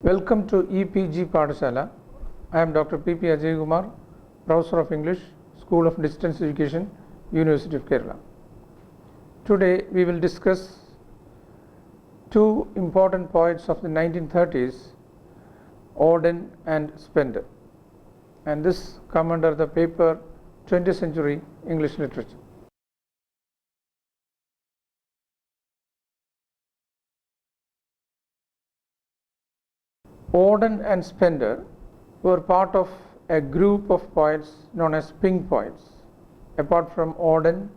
Welcome to EPG Padashala. I am Dr. P.P. Ajay Kumar, Professor of English, School of Distance Education, University of Kerala. Today we will discuss two important poets of the 1930s, Auden and Spender, and this come under the paper 20th Century English Literature. Auden and Spender were part of a group of poets known as pink poets. Apart from Auden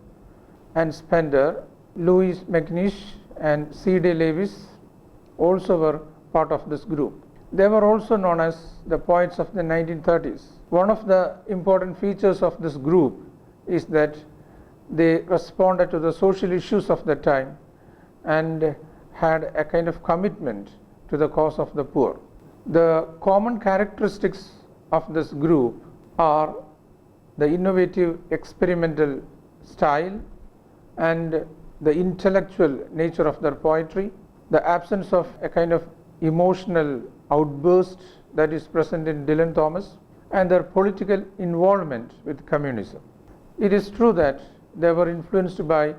and Spender, Louis MacNeish and C.D. Lewis also were part of this group. They were also known as the poets of the 1930s. One of the important features of this group is that they responded to the social issues of the time and had a kind of commitment to the cause of the poor. The common characteristics of this group are the innovative experimental style and the intellectual nature of their poetry, the absence of a kind of emotional outburst that is present in Dylan Thomas, and their political involvement with communism. It is true that they were influenced by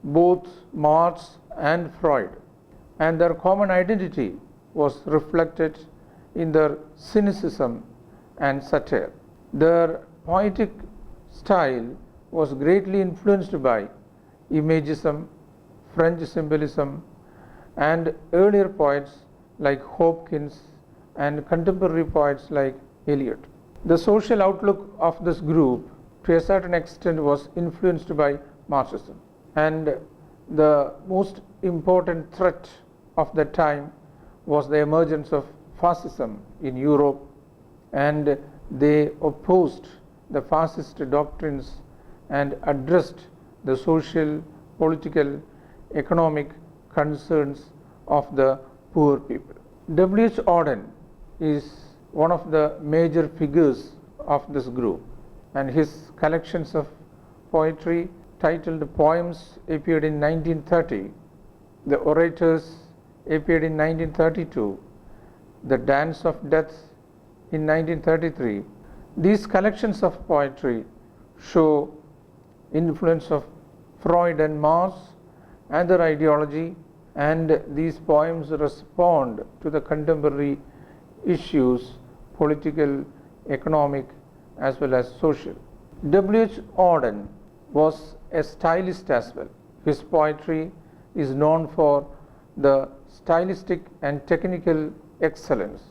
both Marx and Freud, and their common identity was reflected in their cynicism and satire. Their poetic style was greatly influenced by Imagism, French symbolism, and earlier poets like Hopkins and contemporary poets like Eliot. The social outlook of this group to a certain extent was influenced by Marxism, and the most important threat of the time was the emergence of fascism in Europe, and they opposed the fascist doctrines and addressed the social, political, economic concerns of the poor people. W.H. Auden is one of the major figures of this group, and his collections of poetry titled Poems appeared in 1930, The Orators appeared in 1932, The Dance of Death in 1933. These collections of poetry show influence of Freud and Marx and their ideology, and these poems respond to the contemporary issues, political, economic, as well as social. W.H. Auden was a stylist as well. His poetry is known for the stylistic and technical excellence,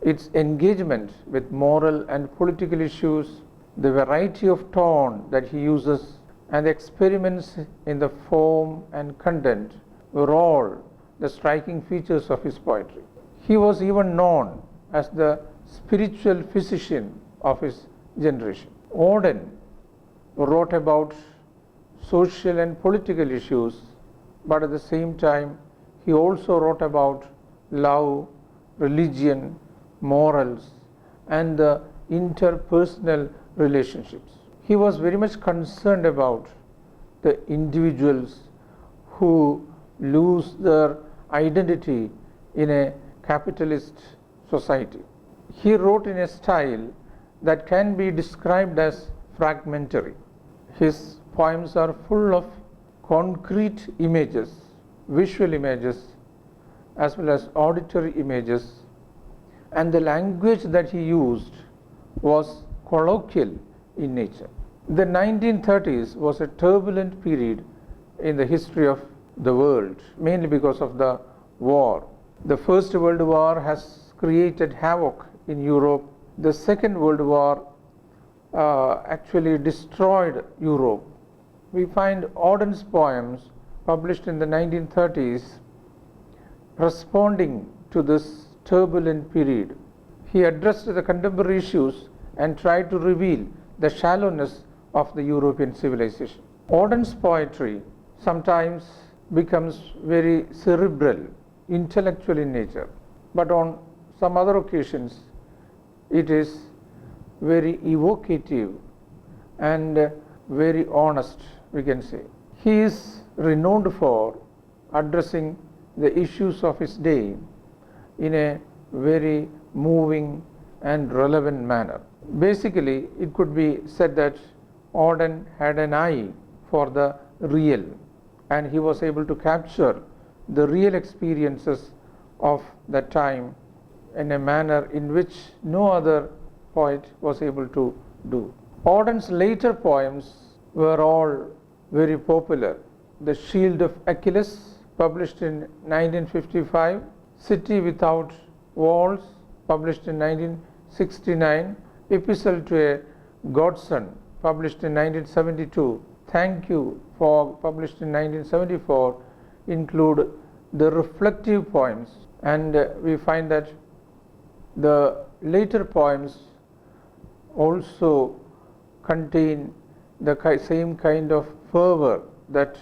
its engagement with moral and political issues, the variety of tone that he uses, and the experiments in the form and content were all the striking features of his poetry. He was even known as the spiritual physician of his generation. Auden wrote about social and political issues, but at the same time he also wrote about love, religion, morals, and the interpersonal relationships. He was very much concerned about the individuals who lose their identity in a capitalist society. He wrote in a style that can be described as fragmentary. His poems are full of concrete images, visual images, as well as auditory images, and the language that he used was colloquial in nature. The 1930s was a turbulent period in the history of the world, mainly because of the war. The First World War has created havoc in Europe. The Second World War actually destroyed Europe. We find Auden's poems published in the 1930s responding to this turbulent period. He addressed the contemporary issues and tried to reveal the shallowness of the European civilization. Auden's poetry sometimes becomes very cerebral, intellectual in nature, but on some other occasions it is very evocative and very honest, we can say. He is renowned for addressing the issues of his day in a very moving and relevant manner. Basically, it could be said that Auden had an eye for the real, and he was able to capture the real experiences of that time in a manner in which no other poet was able to do. Auden's later poems were all very popular. The Shield of Achilles, published in 1955, City Without Walls, published in 1969, Epistle to a Godson, published in 1972, Thank You For, published in 1974, include the reflective poems, and we find that the later poems also contain the same kind of fervor that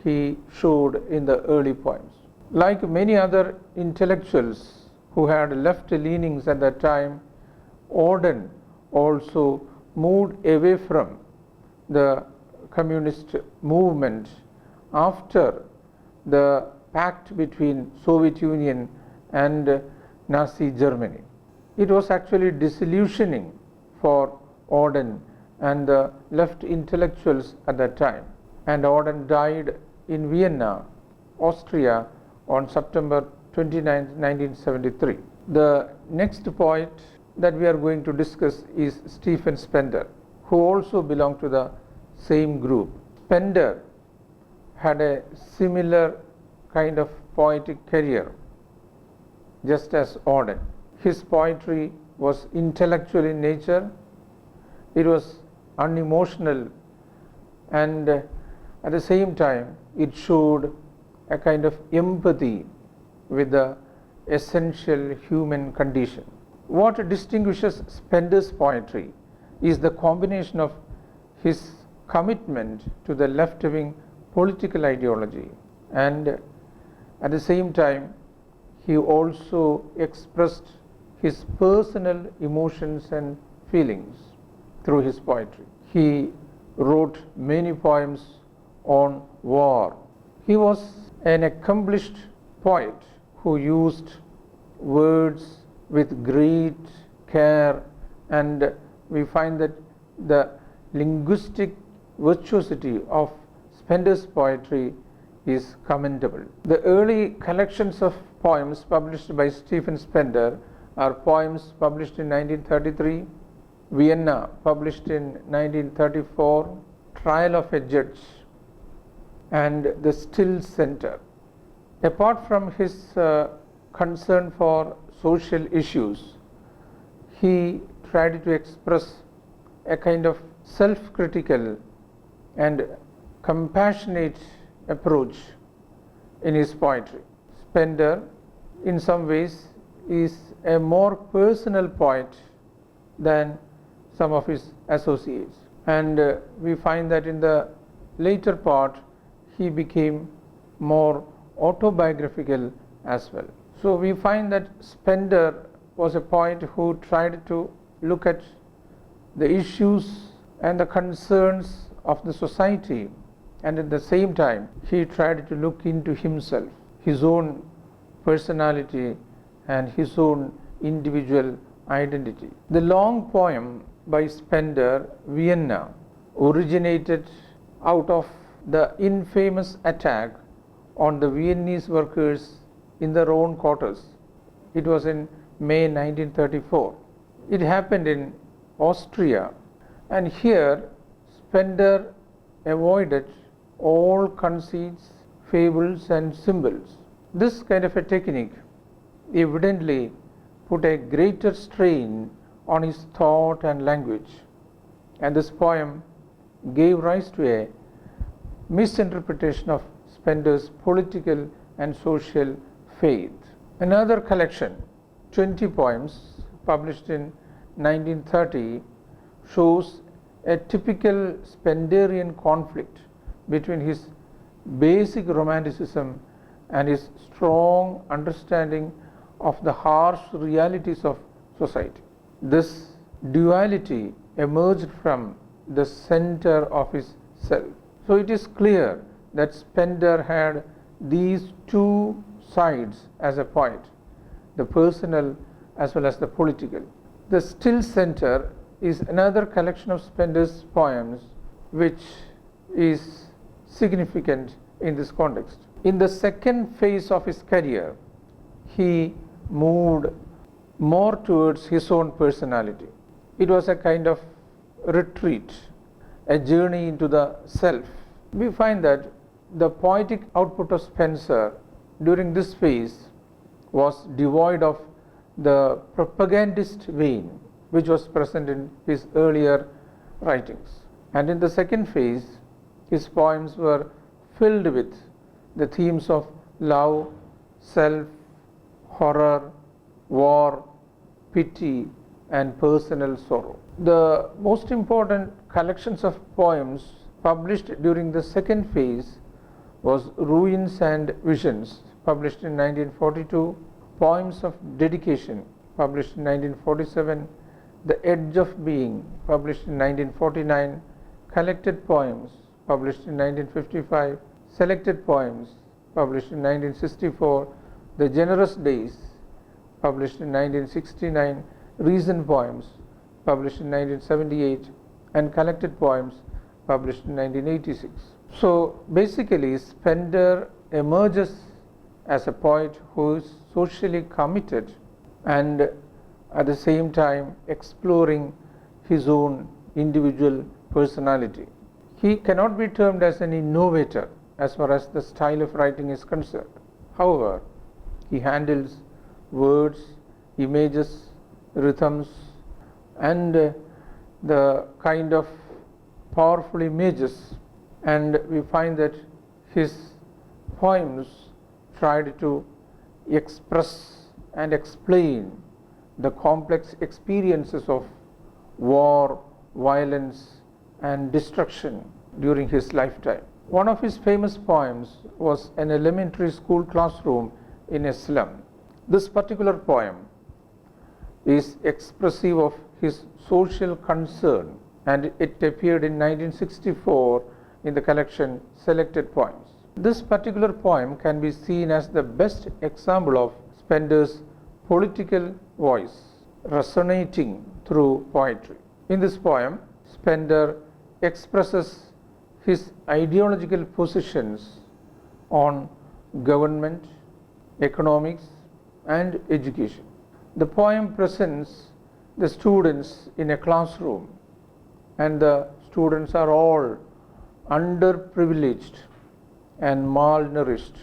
he showed in the early poems. Like many other intellectuals who had left leanings at that time, Auden also moved away from the communist movement after the pact between Soviet Union and Nazi Germany. It was actually disillusioning for Auden and the left intellectuals at that time. And Auden died in Vienna, Austria on September 29, 1973. The next poet that we are going to discuss is Stephen Spender, who also belonged to the same group. Spender had a similar kind of poetic career, just as Auden. His poetry was intellectual in nature, it was unemotional, and at the same time it showed a kind of empathy with the essential human condition. What distinguishes Spender's poetry is the combination of his commitment to the left-wing political ideology, and at the same time he also expressed his personal emotions and feelings through his poetry. He wrote many poems on war. He was an accomplished poet who used words with great care, and we find that the linguistic virtuosity of Spender's poetry is commendable. The early collections of poems published by Stephen Spender are poems published in 1933, Vienna, published in 1934, Trial of a Judge, and The Still Center. Apart from his concern for social issues, he tried to express a kind of self-critical and compassionate approach in his poetry. Spender, in some ways, is a more personal poet than some of his associates, and we find that in the later part he became more autobiographical as well. So we find that Spender was a poet who tried to look at the issues and the concerns of the society, and at the same time he tried to look into himself, his own personality and his own individual identity. The long poem by Spender, Vienna, originated out of the infamous attack on the Viennese workers in their own quarters. It was in May 1934. It happened in Austria, and here Spender avoided all conceits, fables and symbols. This kind of a technique evidently put a greater strain on his thought and language, and this poem gave rise to a misinterpretation of Spender's political and social faith. Another collection, 20 poems, published in 1930, shows a typical Spenderian conflict between his basic romanticism and his strong understanding of the harsh realities of society. This duality emerged from the center of his self. So it is clear that Spender had these two sides as a poet, the personal as well as the political. The Still Center is another collection of Spender's poems which is significant in this context. In the second phase of his career, he moved more towards his own personality. It was a kind of retreat, a journey into the self. We find that the poetic output of Spencer during this phase was devoid of the propagandist vein which was present in his earlier writings. And in the second phase, his poems were filled with the themes of love, self, horror, war, pity, and personal sorrow. The most important collections of poems published during the second phase was Ruins and Visions, published in 1942, Poems of Dedication, published in 1947, The Edge of Being, published in 1949, Collected Poems, published in 1955, Selected Poems, published in 1964, The Generous Days, published in 1969, Reason Poems, published in 1978, and Collected Poems, published in 1986. So basically, Spender emerges as a poet who is socially committed and at the same time exploring his own individual personality. He cannot be termed as an innovator as far as the style of writing is concerned. However, he handles words, images, rhythms, and the kind of powerful images, and we find that his poems tried to express and explain the complex experiences of war, violence, and destruction during his lifetime. One of his famous poems was An Elementary School Classroom in a Slum. This particular poem is expressive of his social concern, and it appeared in 1964 in the collection Selected Poems. This particular poem can be seen as the best example of Spender's political voice resonating through poetry. In this poem, Spender expresses his ideological positions on government, economics, and education. The poem presents the students in a classroom, and the students are all underprivileged and malnourished.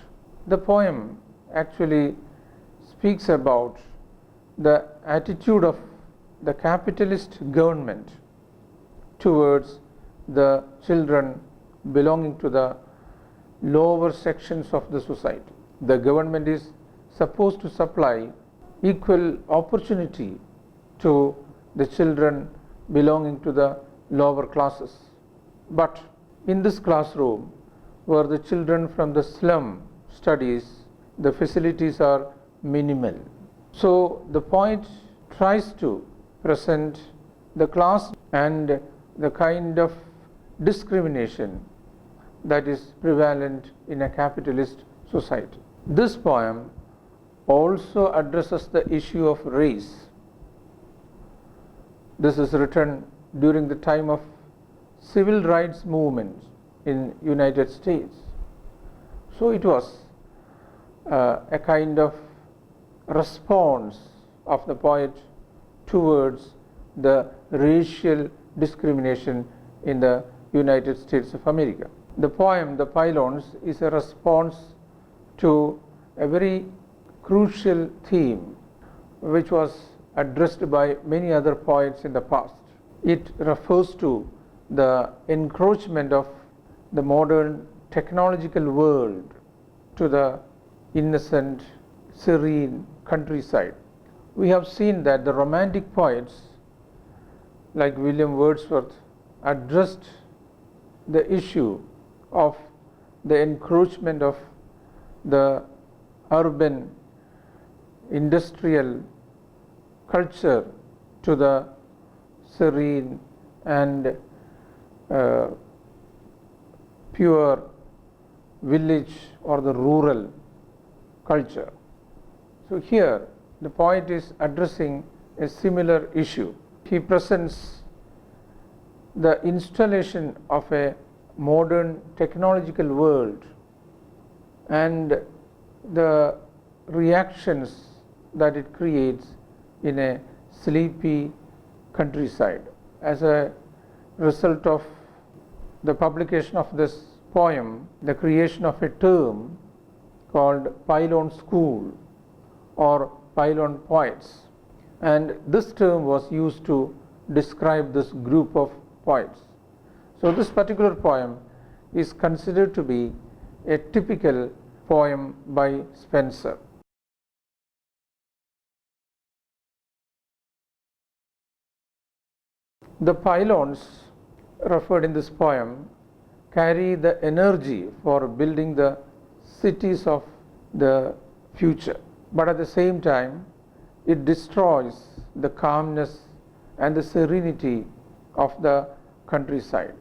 The poem actually speaks about the attitude of the capitalist government towards the children belonging to the lower sections of the society. The government is supposed to supply equal opportunity to the children belonging to the lower classes. But in this classroom, where the children from the slum studies, the facilities are minimal. So the poet tries to present the class and the kind of discrimination that is prevalent in a capitalist society. This poem also addresses the issue of race. This is written during the time of civil rights movement in United States. So it was a kind of response of the poet towards the racial discrimination in the United States of America. The poem, The Pylons, is a response to a very crucial theme which was addressed by many other poets in the past. It refers to the encroachment of the modern technological world to the innocent, serene countryside. We have seen that the Romantic poets like William Wordsworth addressed the issue of the encroachment of the urban industrial culture to the serene and pure village or the rural culture. So here the poet is addressing a similar issue. He presents the installation of a modern technological world and the reactions that it creates in a sleepy countryside. As a result of the publication of this poem, the creation of a term called Pylon School or Pylon Poets, and this term was used to describe this group of poets. So this particular poem is considered to be a typical poem by Spencer. The pylons referred in this poem carry the energy for building the cities of the future, but at the same time it destroys the calmness and the serenity of the countryside.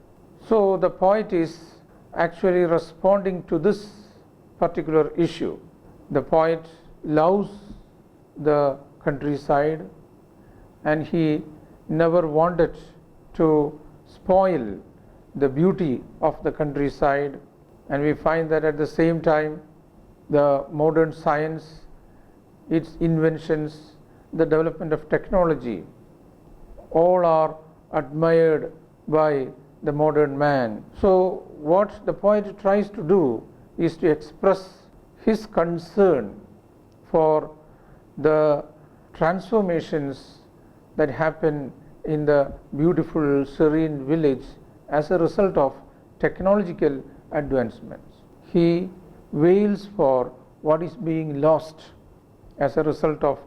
So the poet is actually responding to this particular issue. The poet loves the countryside and he never wanted to spoil the beauty of the countryside, and we find that at the same time the modern science, its inventions, the development of technology, all are admired by the modern man. So what the poet tries to do is to express his concern for the transformations that happen in the beautiful, serene village as a result of technological advancements. He wails for what is being lost as a result of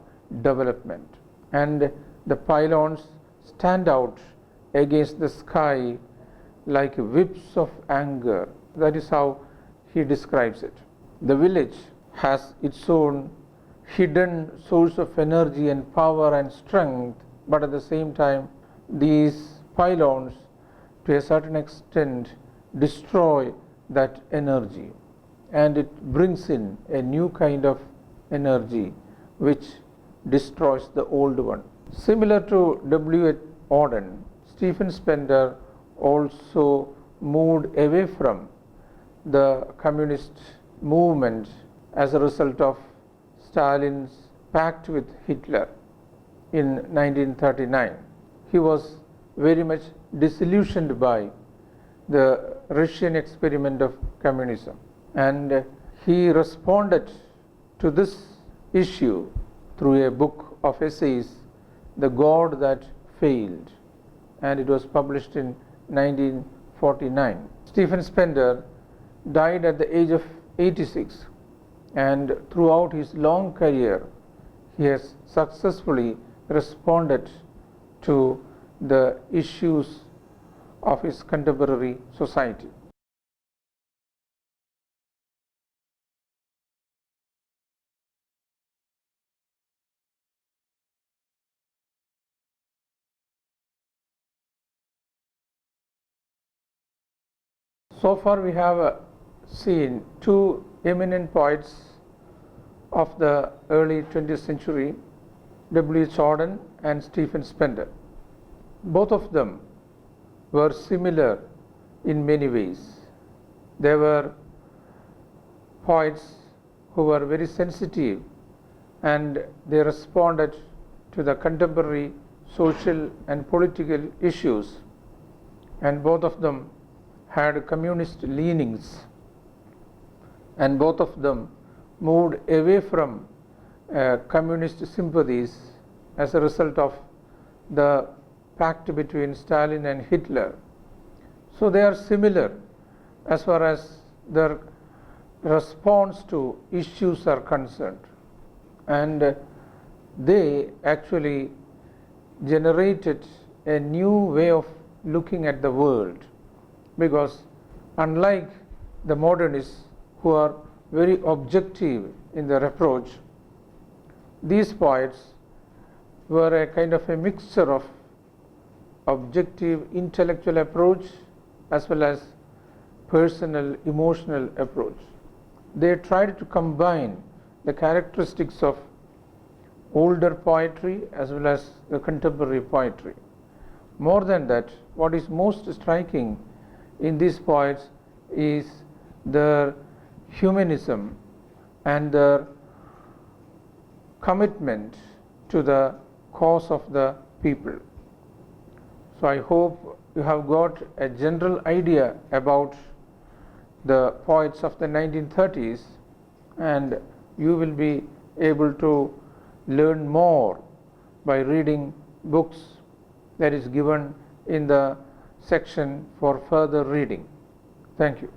development, and the pylons stand out against the sky like whips of anger. That is how he describes it. The village has its own hidden source of energy and power and strength, but at the same time these pylons to a certain extent destroy that energy, and it brings in a new kind of energy which destroys the old one. Similar to W. Auden, Stephen Spender also moved away from the communist movement as a result of Stalin's pact with Hitler in 1939. He was very much disillusioned by the Russian experiment of communism, and he responded to this issue through a book of essays, The God That Failed, and it was published in 1949. Stephen Spender died at the age of 86, and throughout his long career he has successfully responded to the issues of his contemporary society. So far we have seen two eminent poets of the early 20th century, W. Auden and Stephen Spender. Both of them were similar in many ways. They were poets who were very sensitive, and they responded to the contemporary social and political issues, and both of them had communist leanings, and both of them moved away from communist sympathies as a result of the pact between Stalin and Hitler. So they are similar as far as their response to issues are concerned, and they actually generated a new way of looking at the world, because unlike the modernists who are very objective in their approach, these poets were a kind of a mixture of objective intellectual approach as well as personal emotional approach. They tried to combine the characteristics of older poetry as well as the contemporary poetry. More than that, what is most striking in these poets is their humanism and their commitment to the cause of the people. So I hope you have got a general idea about the poets of the 1930s, and you will be able to learn more by reading books that is given in the section for further reading. Thank you.